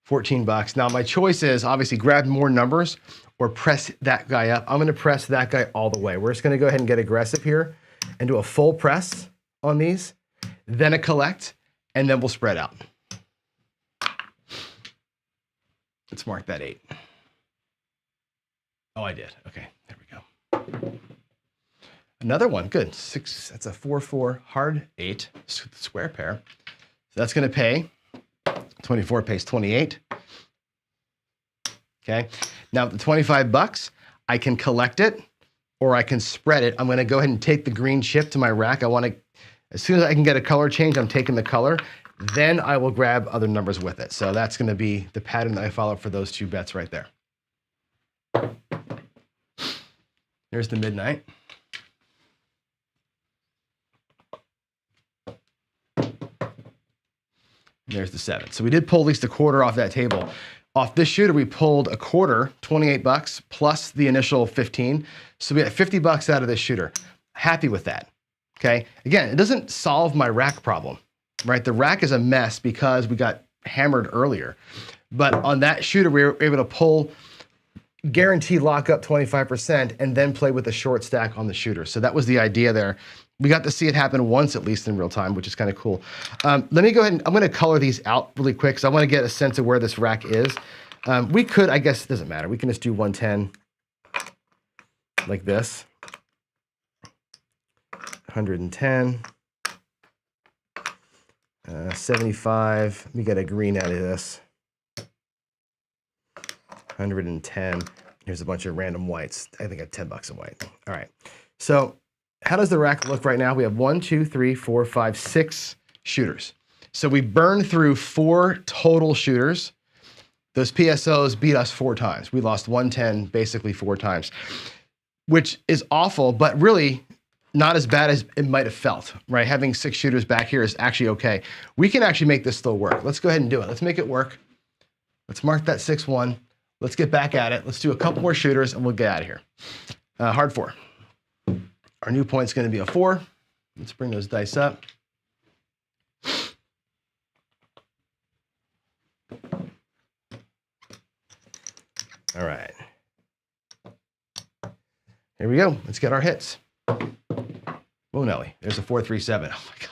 $14. Now my choice is obviously grab more numbers or press that guy up. I'm going to press that guy all the way. We're just going to go ahead and get aggressive here and do a full press on these, then a collect, and then we'll spread out. Let's mark that 8. Oh, I did. Okay, there we go. Another one, good. 6, that's a 4, 4, hard 8, square pair. So that's gonna pay, 24 pays 28. Okay, now the $25, I can collect it or I can spread it. I'm gonna go ahead and take the green chip to my rack. As soon as I can get a color change, I'm taking the color. Then I will grab other numbers with it. So that's gonna be the pattern that I follow for those 2 bets right there. There's the midnight. There's the 7. So we did pull at least a quarter off that table. Off this shooter, we pulled a quarter, $28, plus the initial 15. So we got $50 out of this shooter. Happy with that, okay? Again, it doesn't solve my rack problem, right? The rack is a mess because we got hammered earlier. But on that shooter, we were able to pull, guarantee lock up 25%, and then play with a short stack on the shooter. So that was the idea there. We got to see it happen once at least in real time, which is kind of cool. Let me go ahead and I'm going to color these out really quick because I want to get a sense of where this rack is. We could, I guess it doesn't matter. We can just do 110 like this. 110. 75. Let me get a green out of this. 110. Here's a bunch of random whites. I think I have $10 a white. All right. So how does the rack look right now? We have 1, 2, 3, 4, 5, 6 shooters. So we burned through 4 total shooters. Those PSOs beat us 4 times. We lost 110 basically 4 times, which is awful, but really not as bad as it might have felt, right? Having 6 shooters back here is actually okay. We can actually make this still work. Let's go ahead and do it. Let's make it work. Let's mark that 6-1. Let's get back at it. Let's do a couple more shooters and we'll get out of here. Hard 4. Our new point's going to be a 4. Let's bring those dice up. All right. Here we go. Let's get our hits. Whoa, Nelly. There's a 4, 3, 7. Oh my God.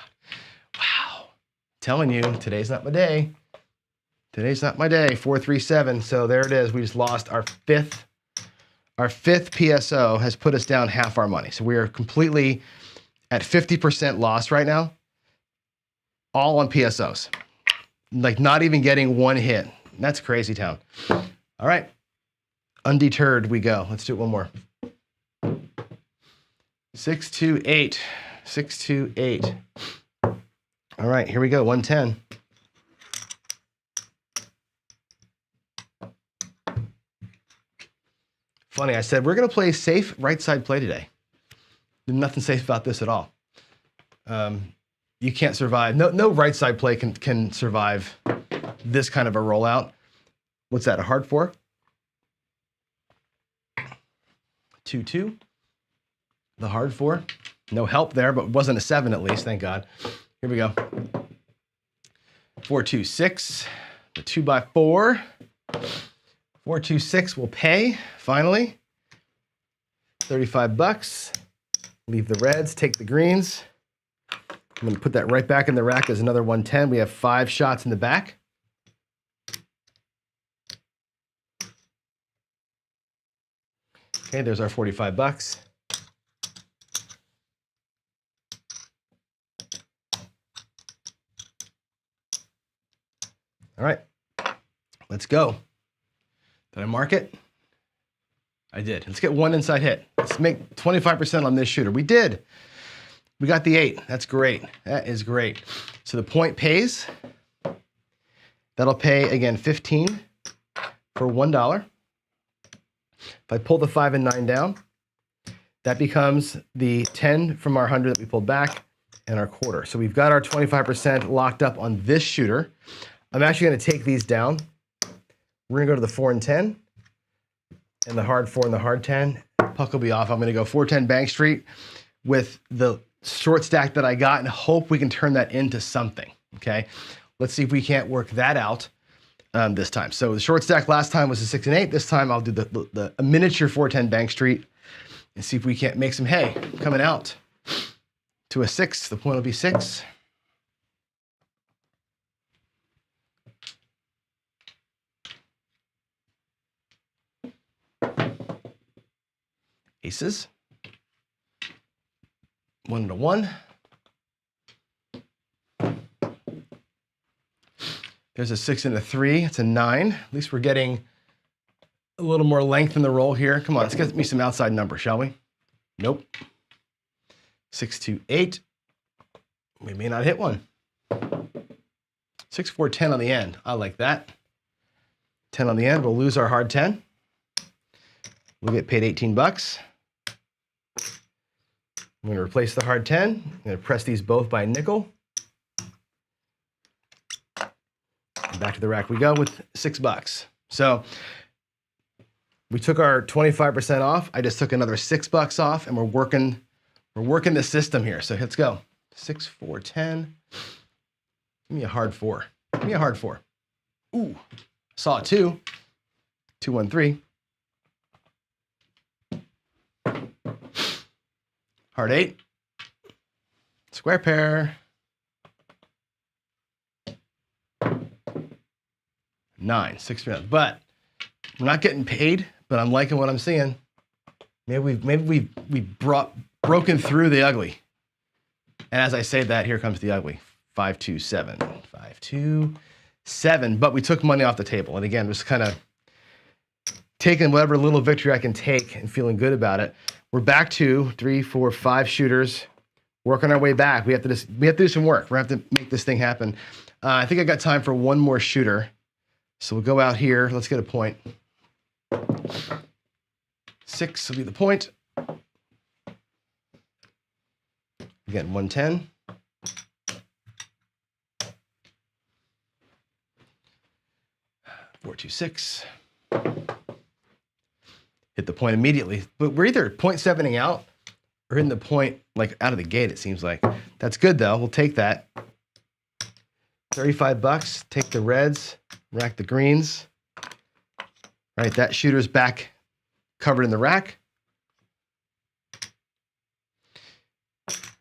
Telling you, today's not my day. Today's not my day. 437. So there it is. We just lost our fifth. Our fifth PSO has put us down half our money. So we are completely at 50% loss right now, all on PSOs. Like not even getting one hit. That's crazy town. All right. Undeterred we go. Let's do it one more. 628. 628. All right, here we go. 110. Funny, I said we're going to play safe right side play today. There's nothing safe about this at all. You can't survive. No right side play can survive this kind of a rollout. What's that? A hard 4? 2-2. The hard 4. No help there, but it wasn't a 7 at least. Thank God. Here we go. 4-2-6. The 2x4. 4-2-6 will pay finally. 35 bucks. Leave the reds, take the greens. I'm going to put that right back in the rack. There's another 110. We have 5 shots in the back. Okay, there's our 45 bucks. All right, let's go. Did I mark it? I did. Let's get one inside hit. Let's make 25% on this shooter. We did. We got the 8. That's great. That is great. So the point pays. That'll pay, again, 15 for $1. If I pull the 5 and 9 down, that becomes the 10 from our 100 that we pulled back and our quarter. So we've got our 25% locked up on this shooter. I'm actually going to take these down. We're going to go to the 4 and 10 and the hard 4 and the hard 10. Puck will be off. I'm going to go 410 Bank Street with the short stack that I got and hope we can turn that into something. Okay. Let's see if we can't work that out this time. So the short stack last time was a 6 and 8. This time I'll do a miniature 410 Bank Street and see if we can't make some hay coming out to a 6. The point will be 6. Aces. 1 and a 1. There's a 6 and a 3. It's a 9. At least we're getting a little more length in the roll here. Come on, let's get me some outside numbers, shall we? Nope. 6, 2, 8. We may not hit one. 6, 4, 10 on the end. I like that. 10 on the end. We'll lose our hard 10. We'll get paid 18 bucks. I'm going to replace the hard 10. I'm going to press these both by a nickel. And back to the rack we go with 6 bucks. So we took our 25% off. I just took another 6 bucks off, and we're working the system here. So let's go. 6, 4, 10. Give me a hard 4. Give me a hard 4. Ooh, saw a 2. 2, 1, 3. Hard 8. Square pair. 9, 6, 3. But we're not getting paid, but I'm liking what I'm seeing. Maybe we've broken through the ugly. And as I say that, here comes the ugly. 5, 2, 7. 5, 2, 7. But we took money off the table. And again, just kind of taking whatever little victory I can take and feeling good about it. We're back to 3, 4, 5 shooters, working our way back. We have to do some work. We're going to have to make this thing happen. I think I got time for one more shooter. So we'll go out here. Let's get a point. 6 will be the point. Again, 110. Four, 2, 6. Hit the point immediately. But we're either 0.7ing out or hitting the point like out of the gate, it seems like. That's good though. We'll take that. 35 bucks. Take the reds, rack the greens. Right, that shooter's back covered in the rack.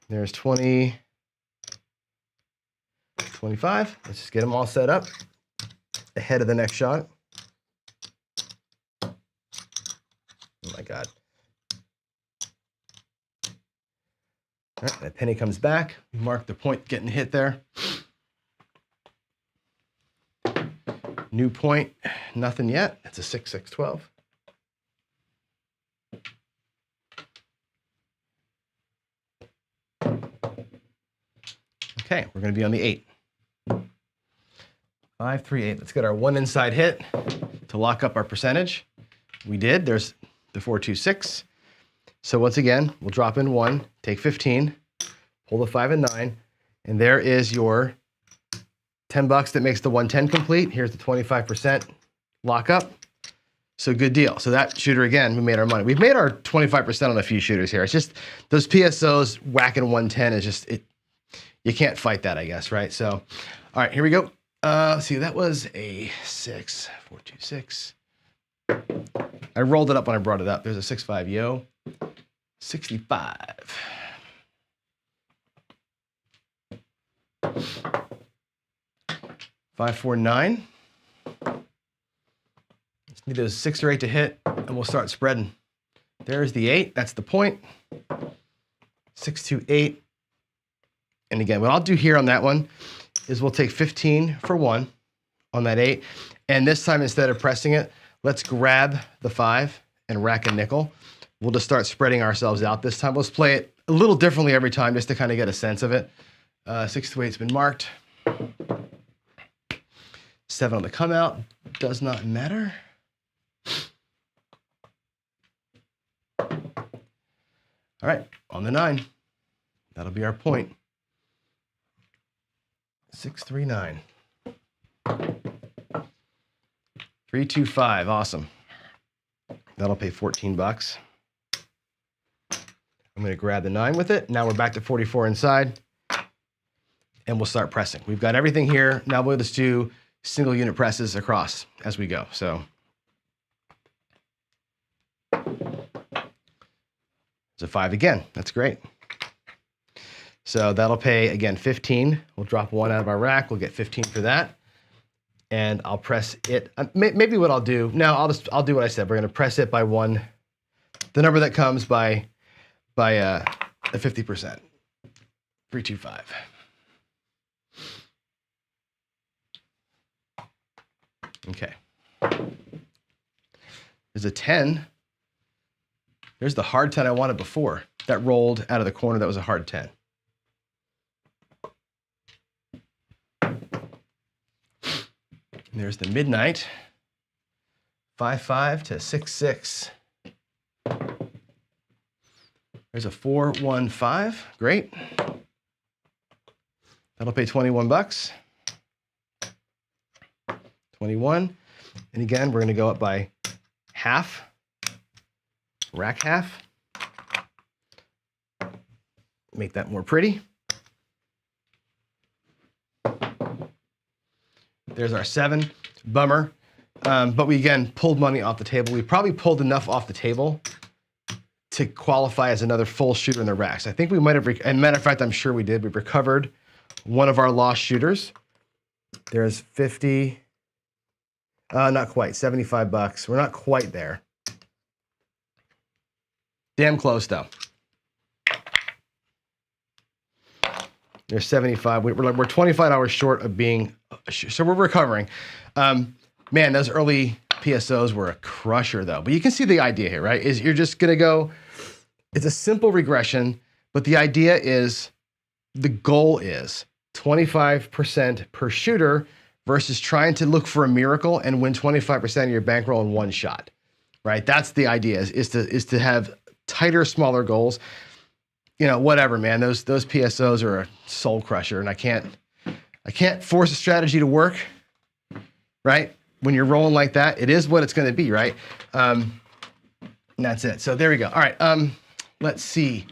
There's 20, 25. Let's just get them all set up ahead of the next shot. Oh my God. All right, that penny comes back. Mark the point getting hit there. New point, nothing yet. It's a 6, 6, 12. Okay, we're going to be on the 8. 5, 3, 8. Let's get our one inside hit to lock up our percentage. We did. There's the 4, 2, 6. So once again, we'll drop in 1, take 15, pull the 5 and 9, and there is your $10 that makes the 110 complete. Here's the 25% lockup. So good deal. So that shooter, again, we made our money. We've made our 25% on a few shooters here. It's just those PSOs whacking 110 is just, you can't fight that, I guess, right? So, all right, here we go. Let's see, that was a 6, 4, 2, 6. I rolled it up when I brought it up. There's a 6, 5, yo. 65. 5, 4, 9. Just need those 6 or 8 to hit, and we'll start spreading. There's the 8. That's the point. 6, 2, 8. And again, what I'll do here on that one is we'll take 15 for 1 on that 8. And this time, instead of pressing it, let's grab the 5 and rack a nickel. We'll just start spreading ourselves out this time. Let's play it a little differently every time just to kind of get a sense of it. 6 to 8's been marked. 7 on the come out. Does not matter. All right, on the 9. That'll be our point. 6, 3, 9. 3, 2, 5. Awesome. That'll pay $14. I'm going to grab the 9 with it. Now we're back to 44 inside, and we'll start pressing. We've got everything here. Now we'll just do single unit presses across as we go. So it's a 5 again. That's great. So that'll pay, again, 15. We'll drop 1 out of our rack. We'll get 15 for that. And I'll press it. Maybe what I'll do, no, I'll do what I said. We're going to press it by 1, the number that comes by a 50%. 3, 2, 5. Okay. There's a 10. There's the hard 10 I wanted before. That rolled out of the corner. That was a hard 10. And there's the midnight. 5, 5 to 6, 6. There's a 4, 1, 5. Great. That'll pay $21. 21. And again, we're going to go up by half. Rack half. Make that more pretty. There's our 7. Bummer. But we, again, pulled money off the table. We probably pulled enough off the table to qualify as another full shooter in the racks. I think we might have, and matter of fact, I'm sure we did. We recovered one of our lost shooters. There's 50, not quite, $75. We're not quite there. Damn close, though. There's 75. We're $25 short of being, so we're recovering. Man, those early PSOs were a crusher, though. But you can see the idea here, right? Is you're just going to go, it's a simple regression, but the idea is, the goal is 25% per shooter versus trying to look for a miracle and win 25% of your bankroll in one shot, right? That's the idea, is to have tighter, smaller goals. You know, whatever, man. Those PSOs are a soul crusher, and I can't force a strategy to work, right? When you're rolling like that, it is what it's going to be, right? And that's it. So there we go. All right. Let's see.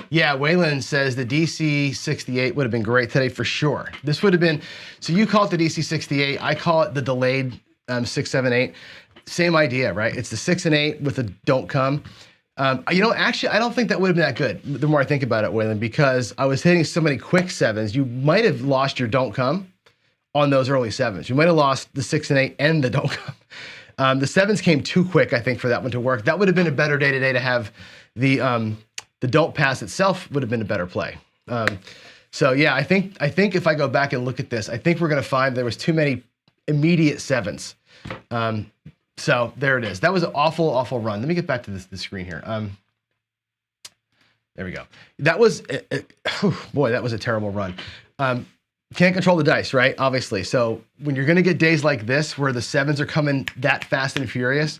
Yeah, Waylon says the DC 68 would have been great today for sure. This would have been, so you call it the DC 68. I call it the delayed 6, 7, 8. Same idea, right? It's the 6 and 8 with a don't come. You know, actually, I don't think that would have been that good. The more I think about it, Waylon, because I was hitting so many quick sevens, you might have lost your don't come on those early sevens. You might have lost the 6 and 8 and the don't come. The sevens came too quick, I think, for that one to work. That would have been a better day today to have the don't pass itself would have been a better play. So yeah, I think if I go back and look at this, I think we're going to find there was too many immediate sevens. So there it is. That was an awful, awful run. Let me get back to the screen here. There we go. That was, boy, that was a terrible run. Can't control the dice, right? Obviously. So when you're going to get days like this where the sevens are coming that fast and furious,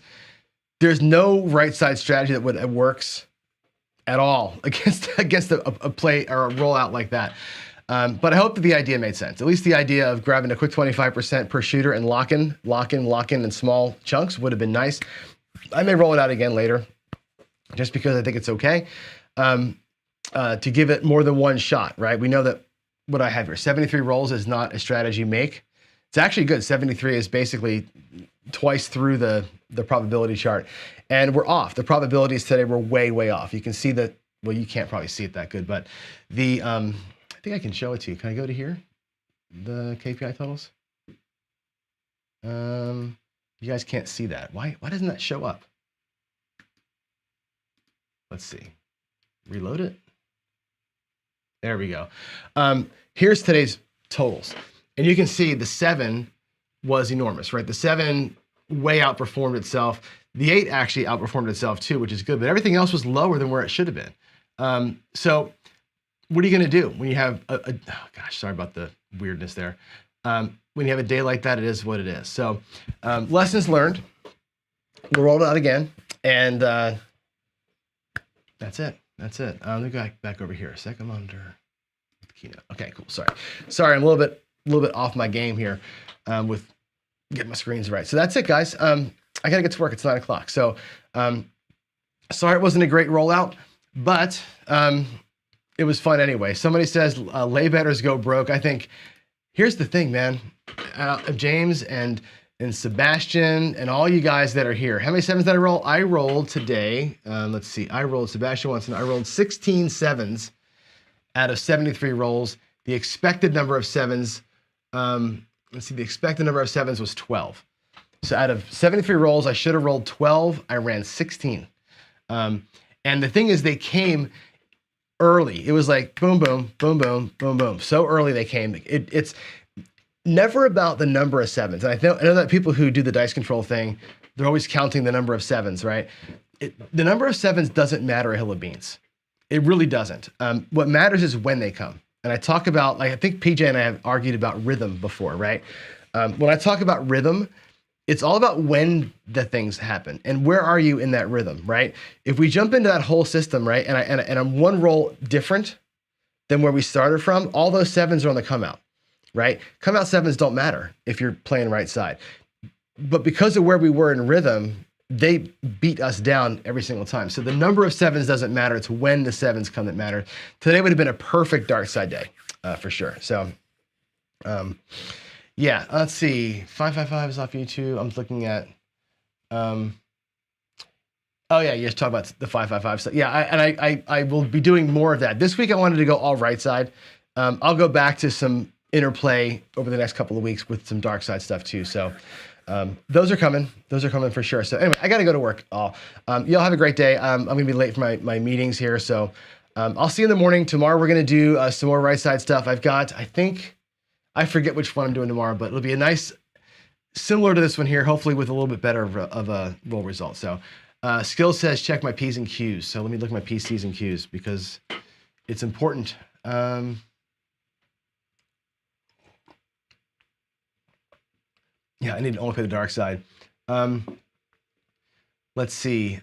there's no right side strategy that works at all against a play or a rollout like that. But I hope that the idea made sense. At least the idea of grabbing a quick 25% per shooter and lock in in small chunks would have been nice. I may roll it out again later, just because I think it's okay to give it more than one shot, right? We know that what I have here, 73 rolls is not a strategy make. It's actually good. 73 is basically twice through the probability chart. And we're off. The probabilities today were way, way off. You can see that, well, you can't probably see it that good, but the, I think I can show it to you. Can I go to here? The KPI totals? You guys can't see that. Why doesn't that show up? Let's see. Reload it. There we go. Here's today's totals. And you can see the 7 was enormous, right? The 7 way outperformed itself. The 8 actually outperformed itself too, which is good, but everything else was lower than where it should have been. So what are you going to do when you have oh gosh, sorry about the weirdness there. When you have a day like that, it is what it is. So lessons learned. We'll roll it out again, and that's it. That's it. Let me go back over here. Second monitor, keynote. Okay, cool. Sorry, I'm a little bit off my game here with getting my screens right. So that's it, guys. I gotta get to work. It's 9 o'clock. So sorry it wasn't a great rollout, but it was fun anyway. Somebody says lay betters go broke. I think here's the thing, man. James and Sebastian and all you guys that are here. How many sevens did I roll? I rolled today. Let's see. I rolled Sebastian once, and I rolled 16 sevens out of 73 rolls. The expected number of sevens. Let's see. The expected number of sevens was 12. So out of 73 rolls, I should have rolled 12. I ran 16. And the thing is, they came early. It was like boom, boom, boom, boom, boom, boom. So early they came. It's never about the number of sevens. And I know that people who do the dice control thing, they're always counting the number of sevens, right? The number of sevens doesn't matter a hill of beans. It really doesn't. What matters is when they come. And I talk about, like, I think PJ and I have argued about rhythm before, right? When I talk about rhythm, it's all about when the things happen and where are you in that rhythm, right? If we jump into that whole system, right, and I'm one roll different than where we started from, all those sevens are on the come out, right? Come out sevens don't matter if you're playing right side. But because of where we were in rhythm, they beat us down every single time. So the number of sevens doesn't matter. It's when the sevens come that matter. Today would have been a perfect dark side day for sure. So, yeah, let's see. 555 is off YouTube. I'm looking at, oh yeah, you're talking about the 555 stuff. Yeah, I will be doing more of that. This week I wanted to go all right side. I'll go back to some interplay over the next couple of weeks with some dark side stuff too. So those are coming. Those are coming for sure. So anyway, I got to go to work. Y'all have a great day. I'm going to be late for my meetings here. So I'll see you in the morning. Tomorrow we're going to do some more right side stuff. I've got, I forget which one I'm doing tomorrow, but it'll be a nice, similar to this one here, hopefully with a little bit better of a roll result. So Skill says, check my P's and Q's. So let me look at my P's, C's, and Q's because it's important. Yeah, I need to only play the dark side. Let's see.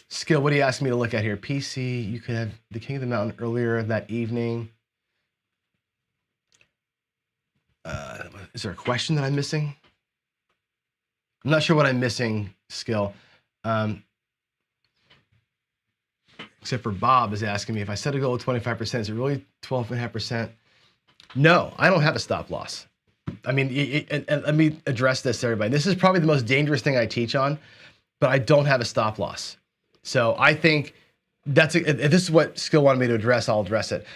Skill, what are you asking me to look at here? PC, you could have the King of the Mountain earlier that evening. Is there a question that I'm missing? I'm not sure what I'm missing, Skill. Except for Bob is asking me if I set a goal of 25%, is it really 12.5%? No, I don't have a stop loss. I mean, and let me address this to everybody. This is probably the most dangerous thing I teach on, but I don't have a stop loss. So I think if this is what Skill wanted me to address, I'll address it.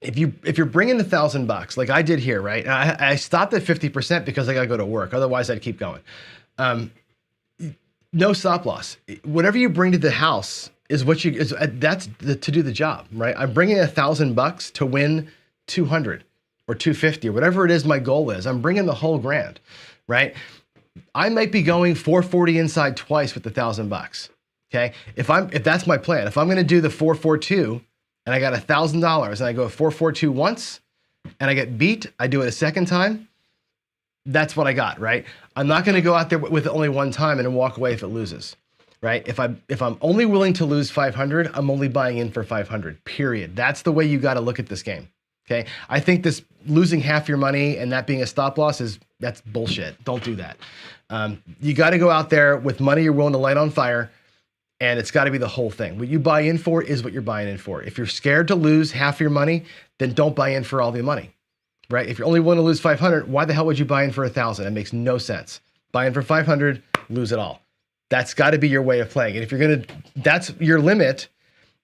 If you're bringing $1,000, like I did here, right? I stopped at 50% because I got to go to work. Otherwise, I'd keep going. No stop loss. Whatever you bring to the house is to do the job, right? I'm bringing $1,000 to win 200 or 250 or whatever it is my goal is. I'm bringing the whole grand, right? I might be going 440 inside twice with $1,000. Okay, if that's my plan, if I'm going to do the 442 and I got $1,000 and I go 442 once and I get beat, I do it a second time. That's what I got, right? I'm not going to go out there with it only one time and then walk away if it loses, right? If I'm only willing to lose 500, I'm only buying in for 500. Period. That's the way you got to look at this game. Okay, I think this losing half your money and that being a stop loss that's bullshit. Don't do that. You got to go out there with money you're willing to light on fire. And it's got to be the whole thing. What you buy in for is what you're buying in for. If you're scared to lose half your money, then don't buy in for all the money, right? If you're only willing to lose 500, why the hell would you buy in for 1,000? It makes no sense. Buy in for 500, lose it all. That's got to be your way of playing. And if that's your limit,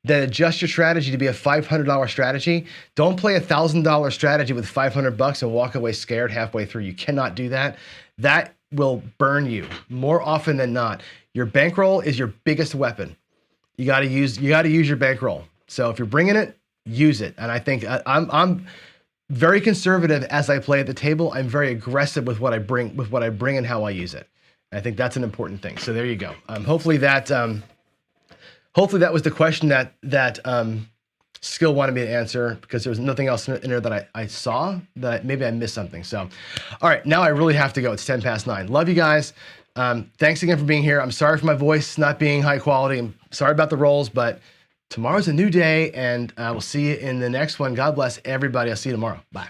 then adjust your strategy to be a $500 strategy. Don't play $1,000 strategy with $500 and walk away scared halfway through. You cannot do that. That will burn you more often than not. Your bankroll is your biggest weapon. You got to use your bankroll. So if you're bringing it, use it. And I think I'm very conservative as I play at the table. I'm very aggressive with what I bring and how I use it. And I think that's an important thing. So there you go. Hopefully that was the question that Skill wanted me to answer, because there was nothing else in there that I saw that maybe I missed something. So, all right, now I really have to go. It's 9:10. Love you guys. Thanks again for being here. I'm sorry for my voice not being high quality. I'm sorry about the rolls, but tomorrow's a new day, and we'll see you in the next one. God bless everybody. I'll see you tomorrow. Bye.